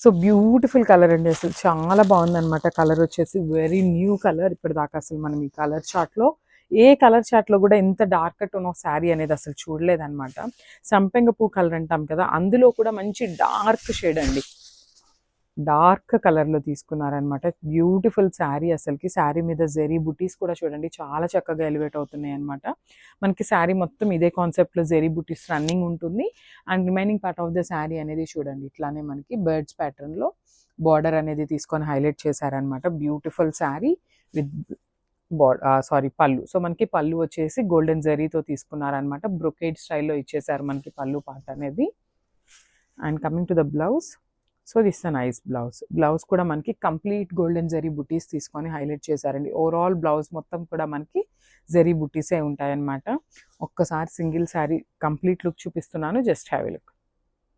So beautiful colour అండి, అసలు చాలా బాగుందన్నమాట. కలర్ వచ్చేసి వెరీ న్యూ కలర్. ఇప్పటిదాకా అసలు మనం ఈ కలర్ చార్ట్లో ఏ కలర్ చార్ట్లో కూడా ఇంత డార్క్ టోన్ ఆఫ్ శారీ అనేది అసలు చూడలేదన్నమాట. సంపెంగ పూ కలర్ అంటాం కదా, అందులో కూడా మంచి డార్క్ షేడ్ అండి, డార్క్ కలర్లో తీసుకున్నారనమాట. బ్యూటిఫుల్ శారీ. అసలుకి శారీ మీద జెరీ బుటీస్ కూడా చూడండి చాలా చక్కగా ఎలివేట్ అవుతున్నాయి అనమాట. మనకి శారీ మొత్తం ఇదే కాన్సెప్ట్లో జెరీ బుటీస్ రన్నింగ్ ఉంటుంది. And remaining part of the sari అనేది చూడండి ఇట్లానే మనకి బర్డ్స్ ప్యాటర్న్లో బార్డర్ అనేది తీసుకొని హైలైట్ చేశారనమాట. బ్యూటిఫుల్ శారీ విత్ పళ్ళు. సో మనకి పళ్ళు వచ్చేసి గోల్డెన్ జరీతో తీసుకున్నారనమాట. బ్రొకేడ్ స్టైల్లో ఇచ్చేసారు మనకి పళ్ళు పార్ట్ అనేది. And coming to the blouse, so this the nice blouse. Blouse కూడా మనకి కంప్లీట్ గోల్డెన్ జరీ బుటీస్ తీసుకొని హైలైట్ చేశారండి. ఓవరాల్ బ్లౌజ్ మొత్తం కూడా మనకి జరీ బుటీసే ఉంటాయన్నమాట. ఒక్కసారి సింగిల్ శారీ కంప్లీట్ లుక్ చూపిస్తున్నాను, జస్ట్ హ్యావ్ ఎ లుక్.